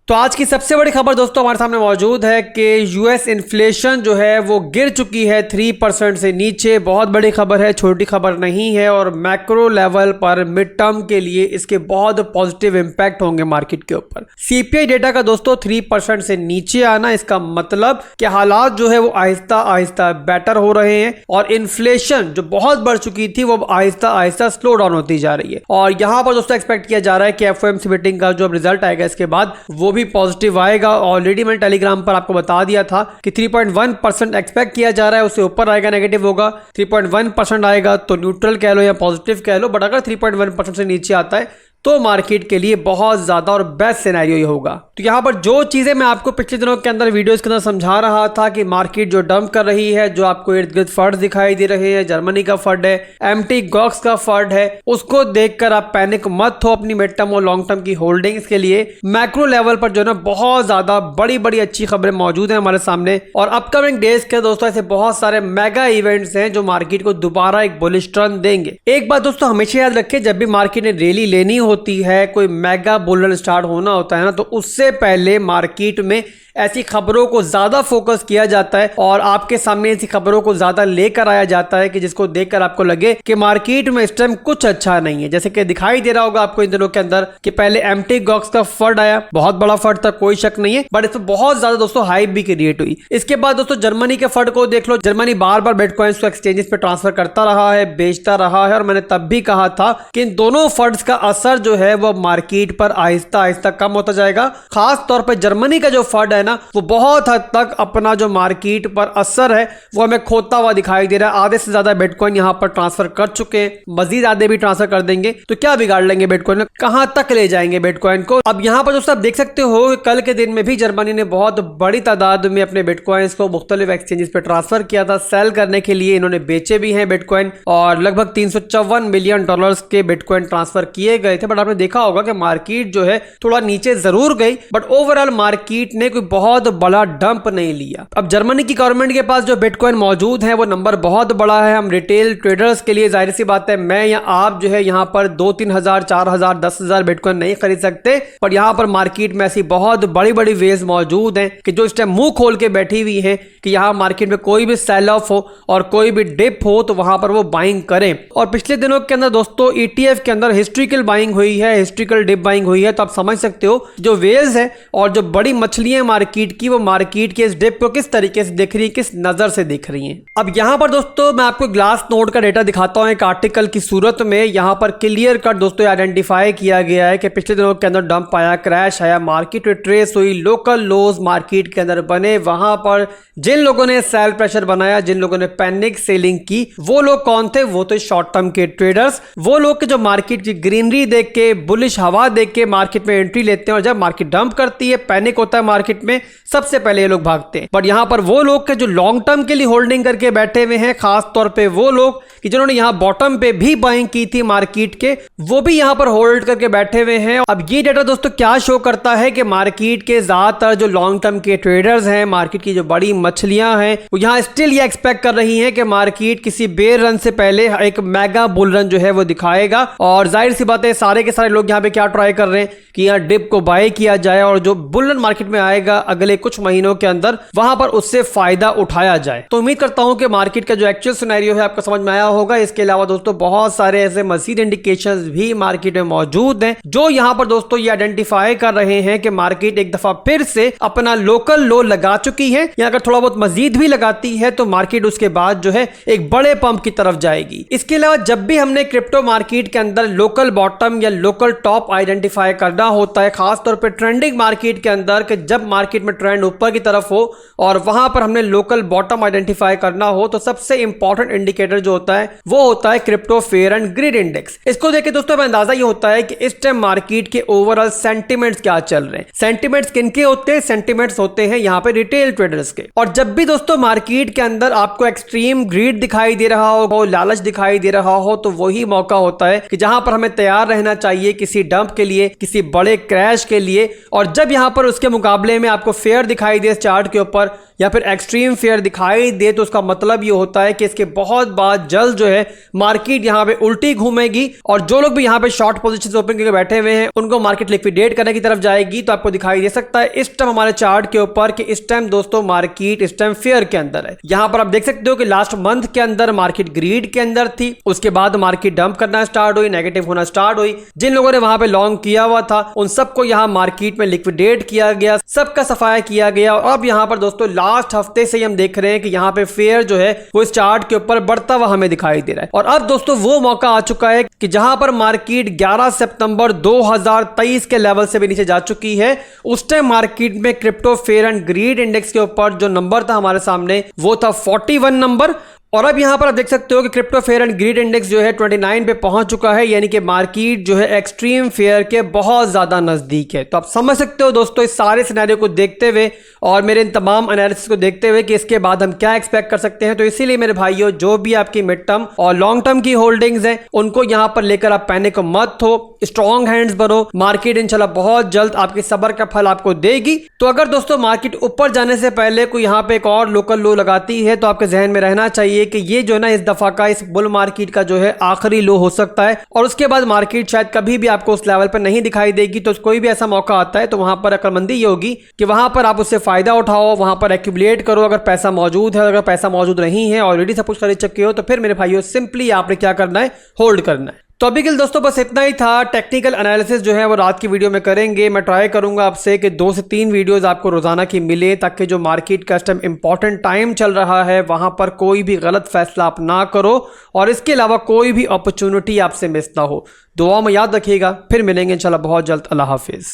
तो आज की सबसे बड़ी खबर दोस्तों हमारे सामने मौजूद है कि यूएस इन्फ्लेशन जो है वो गिर चुकी है 3% से नीचे। बहुत बड़ी खबर है, छोटी खबर नहीं है और मैक्रो लेवल पर मिड टर्म के लिए इसके बहुत पॉजिटिव इंपैक्ट होंगे मार्केट के ऊपर। सीपीआई डेटा का दोस्तों 3% से नीचे आना, इसका मतलब कि हालात जो है वो आहिस्ता आहिस्ता बेटर हो रहे हैं और इन्फ्लेशन जो बहुत बढ़ चुकी थी वो आहिस्ता आहिस्ता स्लो डाउन होती जा रही है। और यहां पर दोस्तों एक्सपेक्ट किया जा रहा है कि एफओएमसी मीटिंग का जो रिजल्ट आएगा इसके बाद वो भी पॉजिटिव आएगा। ऑलरेडी मैंने टेलीग्राम पर आपको बता दिया था कि 3.1% एक्सपेक्ट किया जा रहा है, उससे ऊपर आएगा नेगेटिव होगा। 3.1% आएगा तो न्यूट्रल कह लो या पॉजिटिव कह लो, बट अगर 3.1% से नीचे आता है तो मार्केट के लिए बहुत ज्यादा और बेस्ट सिनेरियो ये होगा। तो यहां पर जो चीजें मैं आपको पिछले दिनों के अंदर वीडियोस के अंदर समझा रहा था कि मार्केट जो डंप कर रही है, जो आपको इर्द गिर्द फंड दिखाई दे रहे हैं, जर्मनी का फंड है, एमटी गॉक्स का फंड है, उसको देखकर आप पैनिक मत हो अपनी मिड टर्म और लॉन्ग टर्म की होल्डिंग्स के लिए। मैक्रो लेवल पर जो है ना बहुत ज्यादा बड़ी बड़ी अच्छी खबरें मौजूद हैं हमारे सामने और अपकमिंग डेज के दोस्तों ऐसे बहुत सारे मेगा इवेंट्स हैं जो मार्केट को दोबारा एक बुलिश टर्न देंगे। एक बात दोस्तों हमेशा याद रखें, जब भी मार्केट ने रैली लेनी होती है, कोई मेगा बुल स्टार्ट होना होता है ना, तो उससे पहले मार्केट में ऐसी खबरों को ज्यादा फोकस किया जाता है और आपके सामने ऐसी खबरों को ज्यादा लेकर आया जाता है कि जिसको देखकर आपको लगे कि मार्केट में इस टाइम कुछ अच्छा नहीं है। जैसे कि दिखाई दे रहा होगा आपको इन दिनों के अंदर कि पहले एमटी गॉक्स का फंड आया, बहुत बड़ा फंड था, कोई शक नहीं है, बट इसमें बहुत ज्यादा दोस्तों हाइप भी क्रिएट हुई। इसके बाद दोस्तों जर्मनी के फंड को देख लो, जर्मनी बार बार बिटकॉइंस को एक्सचेंजेस पे ट्रांसफर करता रहा है, बेचता रहा है और मैंने तब भी कहा था कि इन दोनों फंड्स का असर जो है वो मार्केट पर आहिस्ता आहिस्ता कम होता जाएगा। खास तौर पर जर्मनी का जो फंड है ना वो बहुत हद तक अपना जो मार्केट पर असर है वो हमें खोता हुआ दिखाई दे रहा है। आधे से ज्यादा बिटकॉइन यहां पर ट्रांसफर कर चुके हैं, मजीद आधे भी ट्रांसफर कर देंगे तो क्या बिगाड़ लेंगे बिटकॉइन में, कहां तक ले जाएंगे बिटकॉइन को। अब यहां पर दोस्तों आप देख सकते हो कल के दिन में भी जर्मनी ने बहुत बड़ी तादाद में अपने बिटकॉइंस को मुख्तलिफ एक्सचेंजेस पे ट्रांसफर किया था सेल करने के लिए। इन्होंने बेचे भी हैं बिटकॉइन और लगभग $354 मिलियन के बिटकॉइन ट्रांसफर किए गए थे। बट आपने देखा होगा कि मार्केट जो है थोड़ा नीचे जरूर गई, बट ओवरऑल मार्केट ने कोई बहुत बड़ा डंप नहीं लिया। अब जर्मनी की गवर्नमेंट के पास जो बिटकॉइन मौजूद है वो नंबर बहुत बड़ा है। हम रिटेल ट्रेडर्स के लिए जाहिर सी बात है मैं या आप जो है यहाँ पर 2-3 हजार 4 हजार 10 हजार बिटकॉइन नहीं खरीद सकते, पर यहाँ पर मार्केट में ऐसी बहुत बड़ी बड़ी वेज मौजूद हैं कि जो इस टाइम मुंह खोल के बैठी हुई है कि यहाँ मार्केट में कोई भी सेल ऑफ हो और कोई भी डिप हो तो वहां पर वो बाइंग करें। और पिछले दिनों के अंदर दोस्तों ईटीएफ के अंदर हिस्ट्रिकल बाइंग हुई है, हिस्ट्रिकल डिप बाइंग हुई है। तो आप समझ सकते हो जो वेज है और जो बड़ी मछलियां मार्केट की, वो मार्केट के इस डिप को किस तरीके से देख रही है, किस नजर से देख रही हैं। अब यहां पर दोस्तों मैं आपको ग्लास नोड का डेटा दिखाता हूं एक आर्टिकल की सूरत में। यहां पर क्लियर कट दोस्तों आइडेंटिफाई किया गया है कि पिछले दिनों के अंदर डंप आया, क्रैश आया, मार्केट ट्रेस हुई, लोकल लोज मार्केट के अंदर बने। वहां पर जिन लोगों ने सेल प्रेशर बनाया, जिन लोगों ने पैनिक सेलिंग की, वो लोग कौन थे? वो तो शॉर्ट टर्म के ट्रेडर्स, वो लोग के जो मार्केट की ग्रीनरी देख के, बुलिश हवा देख के मार्केट में एंट्री लेते हैं और जब मार्केट डंप करती है, पैनिक होता है मार्केट में, सबसे पहले ये लोग भागते हैं। बट यहां पर वो लोग के जो लॉन्ग टर्म के लिए होल्डिंग करके बैठे हुए हैं, खास तौर पे वो लोग कि जिन्होंने यहां बॉटम पे भी बाइंग की थी मार्केट के, वो भी यहां पर होल्ड करके बैठे हुए हैं। अब ये डेटा दोस्तों क्या शो करता है कि मार्केट के ज्यादातर जो लॉन्ग टर्म के ट्रेडर्स हैं, मार्केट की जो बड़ी मछलियां हैं, वो यहां स्टिल ये एक्सपेक्ट कर रही हैं कि मार्केट किसी बेयर रन से पहले एक मेगा बुल रन जो है वो दिखाएगा। और जाहिर सी बात है सारे के सारे लोग यहां पे क्या ट्राई कर रहे हैं कि यहां डिप को बाय किया जाए और जो बुल रन मार्केट में आएगा अगले कुछ महीनों के अंदर वहां पर उससे फायदा उठाया जाए। तो उम्मीद करता हूं कि मार्केट का जो एक्चुअल सिनेरियो है आपको समझ में आया होगा। इसके अलावा दोस्तों बहुत सारे ऐसे मजीद इंडिकेशंस भी मार्केट में मौजूद हैं जो यहां पर दोस्तों ये आइडेंटिफाई कर रहे हैं कि मार्केट एक दफा फिर से अपना लोकल लो लगा चुकी है या अगर थोड़ा बहुत मजीद भी लगाती है तो मार्केट उसके बाद जो है एक बड़े पंप की तरफ जाएगी। इसके अलावा जब भी हमने क्रिप्टो मार्केट के अंदर लोकल बॉटम या लोकल टॉप आइडेंटिफाई करना होता है, खासतौर पर ट्रेंडिंग मार्केट के अंदर, कि जब मार्केट में ट्रेंड ऊपर की तरफ हो और वहां पर हमने लोकल बॉटम आइडेंटिफाई करना हो, तो सबसे इंपॉर्टेंट इंडिकेटर जो होता है वो होता है crypto fair and grid index. इसको देख के दोस्तों अंदाजा ये होता है कि इस टाइम मार्केट के ओवरऑल सेंटिमेंट्स क्या चल रहे हैं। सेंटिमेंट्स किनके होते हैं? सेंटिमेंट्स होते हैं यहाँ पे रिटेल ट्रेडर्स के। और जब भी दोस्तों मार्केट के अंदर आपको एक्सट्रीम ग्रीड दिखाई दे रहा हो, लालच दिखाई दे रहा हो, तो वही मौका होता है कि जहां पर हमें तैयार रहना चाहिए किसी डंप के लिए, किसी बड़े क्रैश के लिए। और जब यहां पर उसके मुकाबले में आपको फेयर दिखाई दे इस चार्ट के ऊपर या फिर एक्सट्रीम फेयर दिखाई दे तो उसका मतलब ये होता है कि इसके बहुत बाद जल्द जो है मार्केट यहाँ पे उल्टी घूमेगी और जो लोग भी यहाँ पे शॉर्ट पोजीशंस ओपन करके बैठे हुए हैं उनको मार्केट लिक्विडेट करने की तरफ जाएगी। तो आपको दिखाई दे सकता है इस टाइम हमारे चार्ट के ऊपर कि इस टाइम दोस्तों मार्केट इस टाइम फेयर के अंदर है। यहाँ पर आप देख सकते हो कि लास्ट मंथ के अंदर मार्केट ग्रीड के अंदर थी, उसके बाद मार्केट डंप करना स्टार्ट हुई, नेगेटिव होना स्टार्ट हुई। जिन लोगों ने वहां पे लॉन्ग किया हुआ था उन सबको यहाँ मार्केट में लिक्विडेट किया गया, सबका सफाया किया गया। और अब यहाँ पर दोस्तों लास्ट हफ्ते से हम देख रहे हैं कि यहाँ पे फेयर जो है वो इस चार्ट के ऊपर बढ़ता हुआ हमें दिखाई दे रहा है। और अब दोस्तों वो मौका आ चुका है कि जहां पर मार्केट 11 सितंबर 2023 के लेवल से भी नीचे जा चुकी है, उस टाइम मार्केट में crypto fair and greed index के ऊपर जो नंबर था हमारे सामने वो था 41 नंबर। और अब यहां पर आप देख सकते हो कि crypto fair and greed index जो है 29 पे पहुंच चुका है, यानी कि मार्केट जो है एक्सट्रीम फेयर के बहुत ज्यादा नजदीक है। तो आप समझ सकते हो दोस्तों इस सारे सिनेरियो को देखते हुए और मेरे इन तमाम एनालिसिस को देखते हुए कि इसके बाद हम क्या एक्सपेक्ट कर सकते हैं। तो इसीलिए मेरे भाइयों जो भी आपकी मिड टर्म और लॉन्ग टर्म की होल्डिंग्स हैं उनको यहां पर लेकर आप पैनिक मत हो, स्ट्रॉन्ग हैंड्स बनो। मार्केट इंशाल्लाह बहुत जल्द आपके सब्र का फल आपको देगी। तो अगर दोस्तों मार्केट ऊपर जाने से पहले कोई यहाँ पे एक और लोकल लो लगाती है तो आपके जहन में रहना चाहिए कि ये जो है ना इस दफा का इस बुल मार्केट का जो है आखिरी लो हो सकता है और उसके बाद मार्केट शायद कभी भी आपको उस लेवल पर नहीं दिखाई देगी। तो कोई भी ऐसा मौका आता है तो वहां पर अक्लमंदी ये होगी कि वहां पर आप उससे फायदा उठाओ, वहां पर एक्यूमुलेट करो अगर पैसा मौजूद है। अगर पैसा मौजूद नहीं है, ऑलरेडी सब कुछ खरीद चुके हो, तो फिर मेरे भाइयों सिंपली आपने क्या करना है, होल्ड करना है। तो अभी के लिए दोस्तों बस इतना ही था। टेक्निकल एनालिसिस जो है वो रात की वीडियो में करेंगे। मैं ट्राई करूंगा आपसे कि 2 से 3 वीडियोस आपको रोजाना की मिले ताकि जो मार्केट का इस टाइम इंपॉर्टेंट टाइम चल रहा है वहां पर कोई भी गलत फैसला आप ना करो और इसके अलावा कोई भी अपॉर्चुनिटी आपसे मिस ना हो। दुआ में याद रखिएगा, फिर मिलेंगे इंशाल्लाह बहुत जल्द। अल्लाह हाफिज।